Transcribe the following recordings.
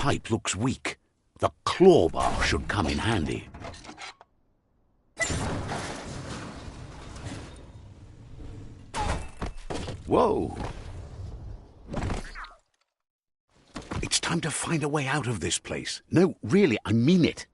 pipe looks weak. The claw bar should come in handy. Whoa! It's time to find a way out of this place. No, really, I mean it.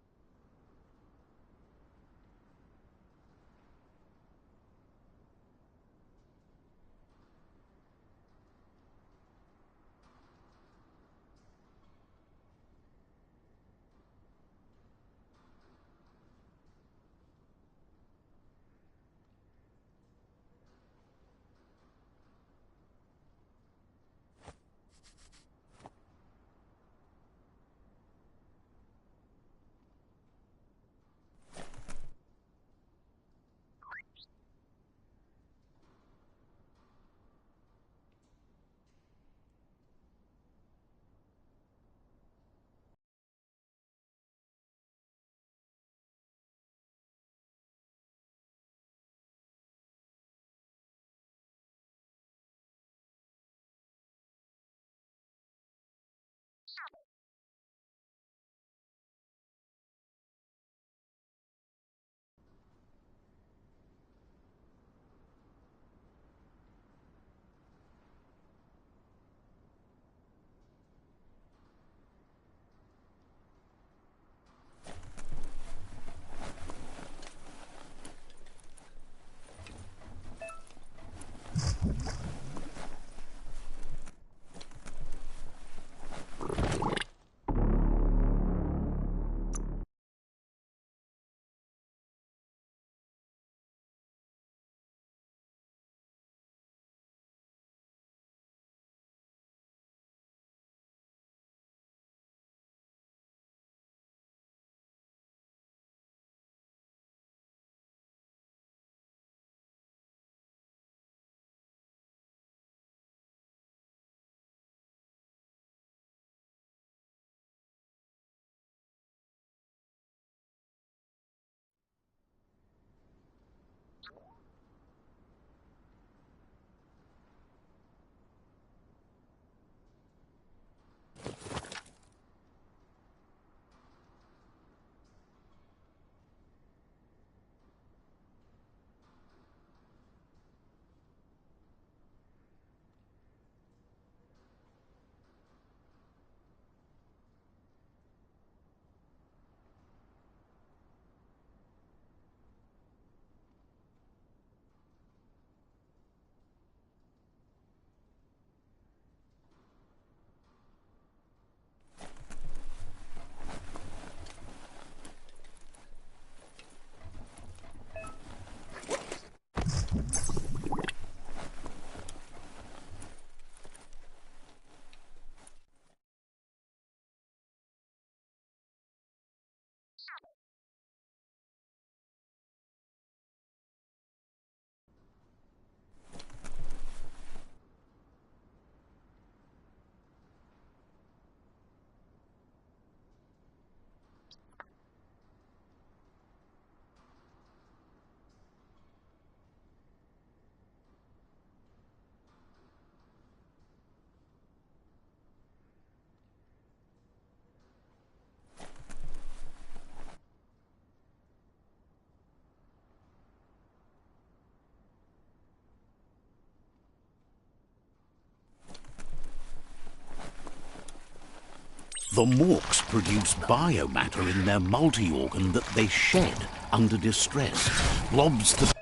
The morks produce biomatter in their multi-organ that they shed under distress. Blobs that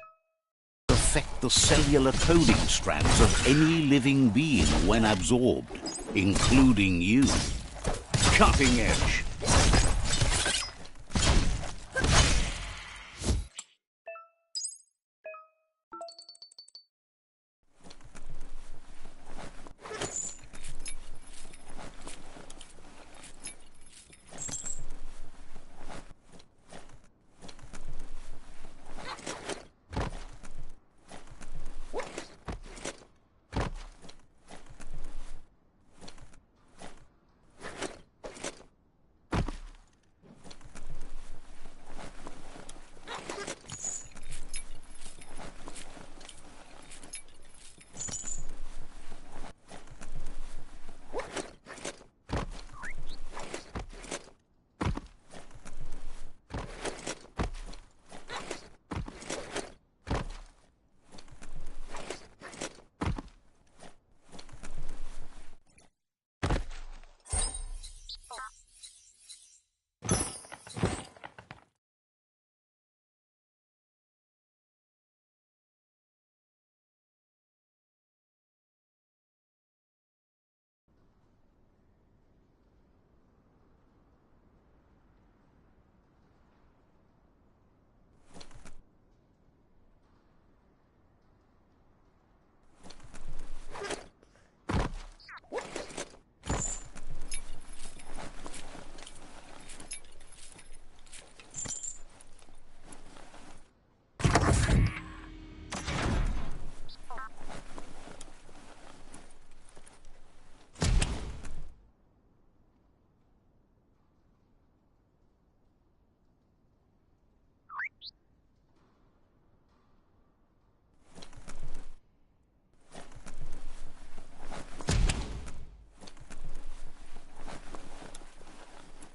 affect the cellular coding strands of any living being when absorbed, including you. Cutting edge.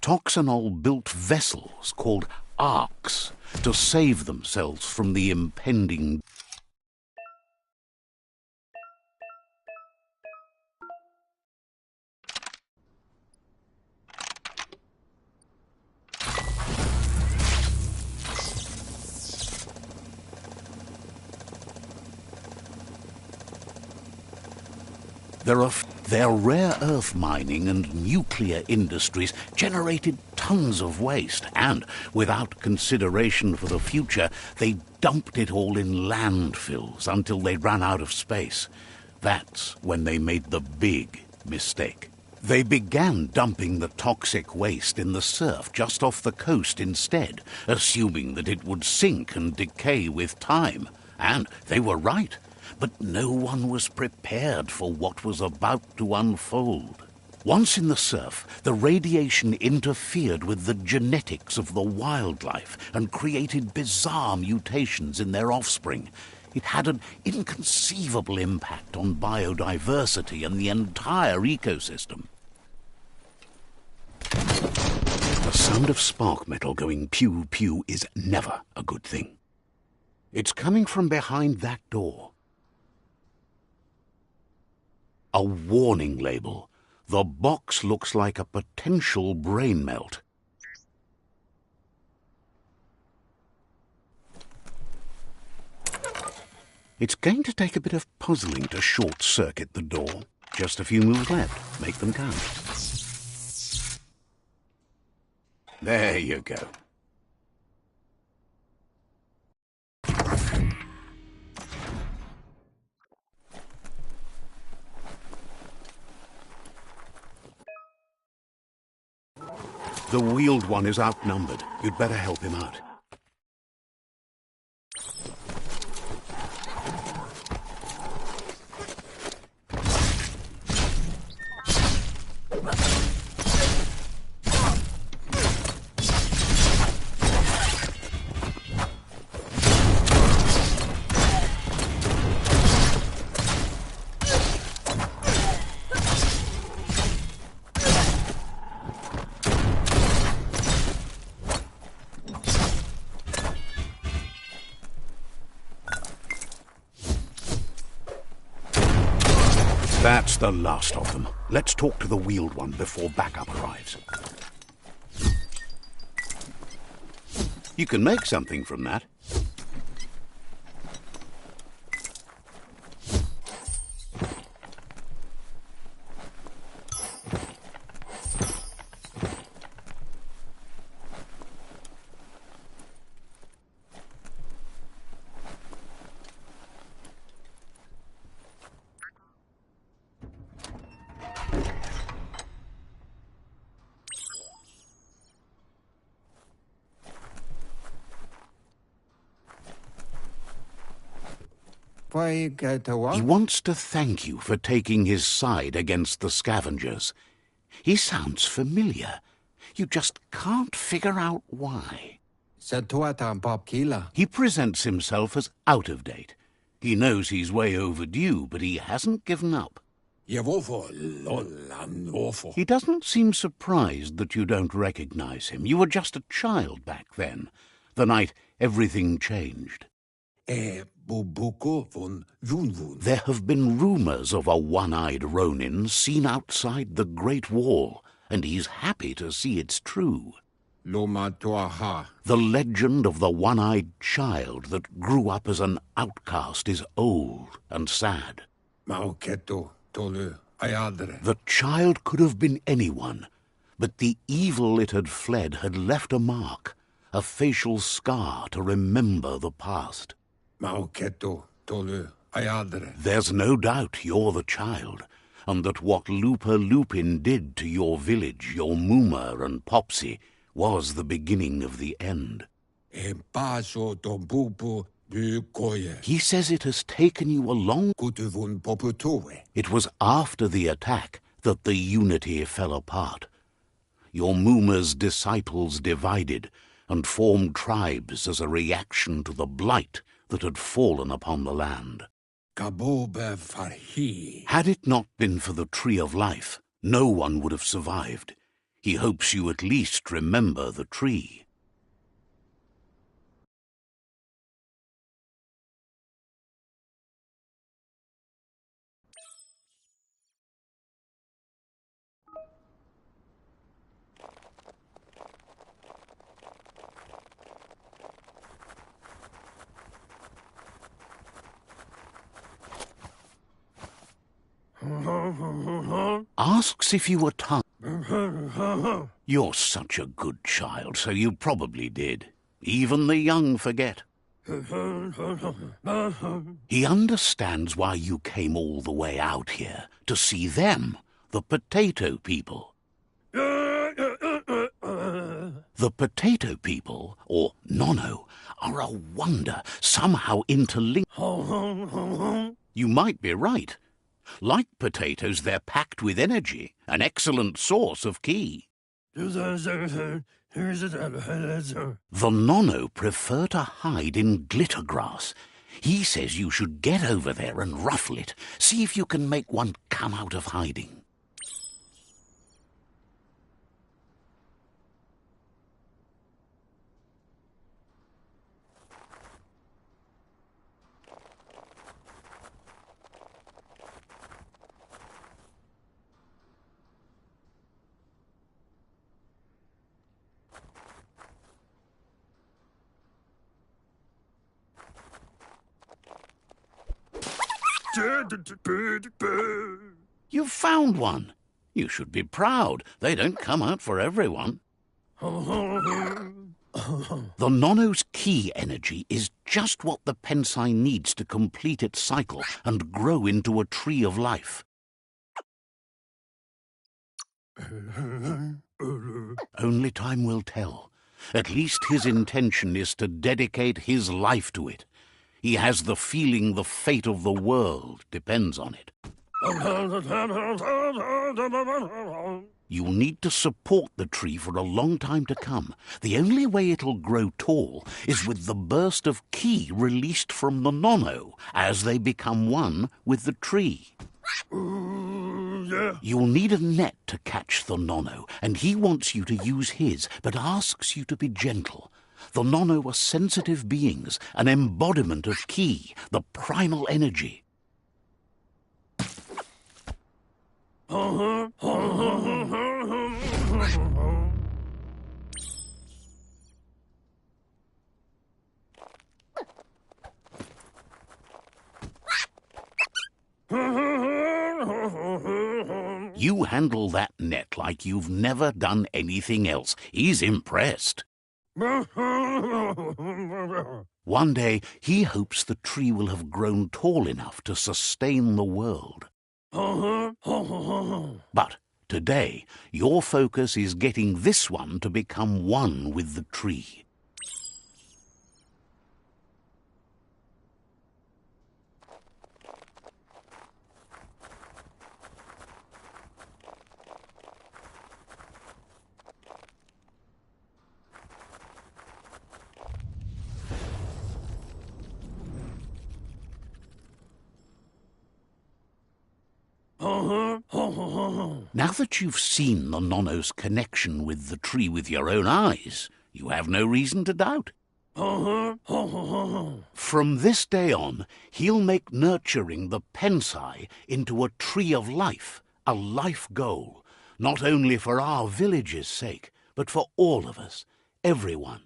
Toxanol built vessels called arks to save themselves from the impending. Their rare earth mining and nuclear industries generated tons of waste, and without consideration for the future, they dumped it all in landfills until they ran out of space. That's when they made the big mistake. They began dumping the toxic waste in the surf just off the coast instead, assuming that it would sink and decay with time. And they were right. But no one was prepared for what was about to unfold. Once in the surf, the radiation interfered with the genetics of the wildlife and created bizarre mutations in their offspring. It had an inconceivable impact on biodiversity and the entire ecosystem. The sound of spark metal going pew-pew is never a good thing. It's coming from behind that door. A warning label. The box looks like a potential brain melt. It's going to take a bit of puzzling to short-circuit the door. Just a few moves left. Make them count. There you go. The wheeled one is outnumbered. You'd better help him out. That's the last of them. Let's talk to the wheeled one before backup arrives. You can make something from that. He wants to thank you for taking his side against the scavengers. He sounds familiar. You just can't figure out why. He presents himself as out of date. He knows he's way overdue, but he hasn't given up. He doesn't seem surprised that you don't recognize him. You were just a child back then, the night everything changed. There have been rumors of a one-eyed Ronin seen outside the Great Wall, and he's happy to see it's true. The legend of the one-eyed child that grew up as an outcast is old and sad. The child could have been anyone, but the evil it had fled had left a mark, a facial scar to remember the past. There's no doubt you're the child, and that what Lupa Lupin did to your village, your Muma and Popsy, was the beginning of the end. He says it has taken you a long... It was after the attack that the unity fell apart. Your Muma's disciples divided and formed tribes as a reaction to the blight that had fallen upon the land. Had it not been for the Tree of Life, no one would have survived. He hopes you at least remember the tree. Asks if you were tired. You're such a good child, so you probably did. Even the young forget. He understands why you came all the way out here, to see them, the potato people. The potato people, or Nono, are a wonder, somehow interlinked. You might be right. Like potatoes, they're packed with energy, an excellent source of ki. The Nono prefer to hide in glitter grass. He says you should get over there and ruffle it. See if you can make one come out of hiding. You've found one. You should be proud. They don't come out for everyone. The Nono's ki energy is just what the Pensai needs to complete its cycle and grow into a tree of life. Only time will tell. At least his intention is to dedicate his life to it. He has the feeling the fate of the world depends on it. You'll need to support the tree for a long time to come. The only way it'll grow tall is with the burst of ki released from the Nono as they become one with the tree. You'll need a net to catch the Nono, and he wants you to use his, but asks you to be gentle. The Nono are sensitive beings, an embodiment of ki, the primal energy. You handle that net like you've never done anything else. He's impressed. One day, he hopes the tree will have grown tall enough to sustain the world. But today, your focus is getting this one to become one with the tree. Now that you've seen the Nono's connection with the tree with your own eyes, you have no reason to doubt. From this day on, he'll make nurturing the Pensai into a tree of life, a life goal, not only for our village's sake, but for all of us, everyone.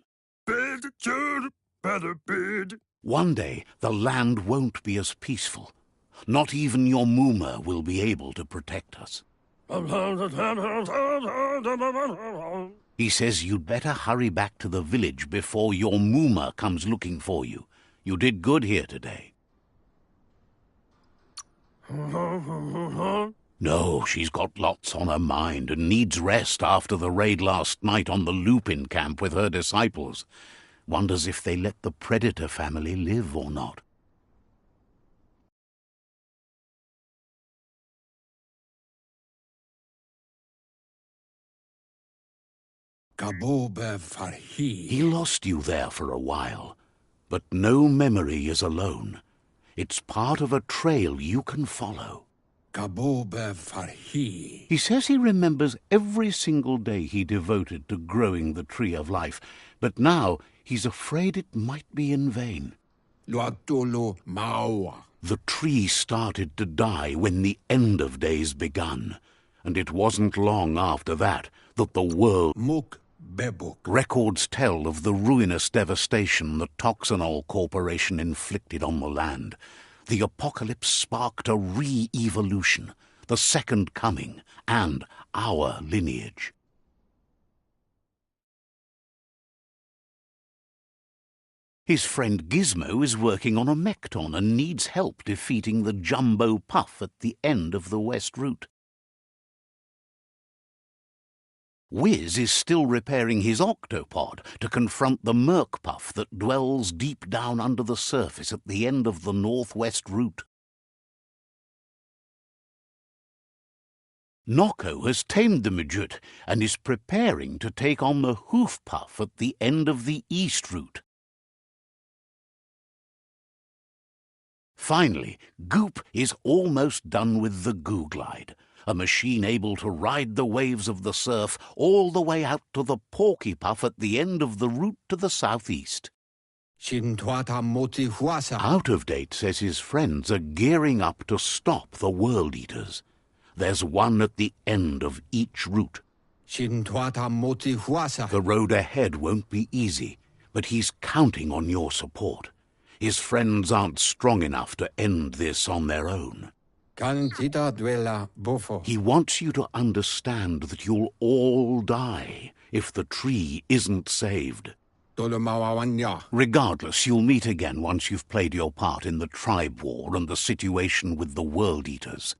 One day, the land won't be as peaceful. Not even your Mooma will be able to protect us. He says you'd better hurry back to the village before your Mooma comes looking for you. You did good here today. No, she's got lots on her mind and needs rest after the raid last night on the Lupin camp with her disciples. Wonders if they let the Predator family live or not. He lost you there for a while, but no memory is alone. It's part of a trail you can follow. He says he remembers every single day he devoted to growing the tree of life, but now he's afraid it might be in vain. The tree started to die when the end of days begun, and it wasn't long after that that the world... Records tell of the ruinous devastation the Toxanol Corporation inflicted on the land. The apocalypse sparked a re-evolution, the second coming, and our lineage. His friend Gizmo is working on a Mekton and needs help defeating the Jumbo Puff at the end of the West Route. Wiz is still repairing his octopod to confront the Merc Puff that dwells deep down under the surface at the end of the Northwest Route. Nocco has tamed the Midget and is preparing to take on the Hoof Puff at the end of the East Route. Finally, Goop is almost done with the Goo Glide, a machine able to ride the waves of the surf all the way out to the Porky Puff at the end of the route to the southeast. Out of Date says his friends are gearing up to stop the World Eaters. There's one at the end of each route. The road ahead won't be easy, but he's counting on your support. His friends aren't strong enough to end this on their own. He wants you to understand that you'll all die if the tree isn't saved. Regardless, you'll meet again once you've played your part in the tribe war and the situation with the World Eaters.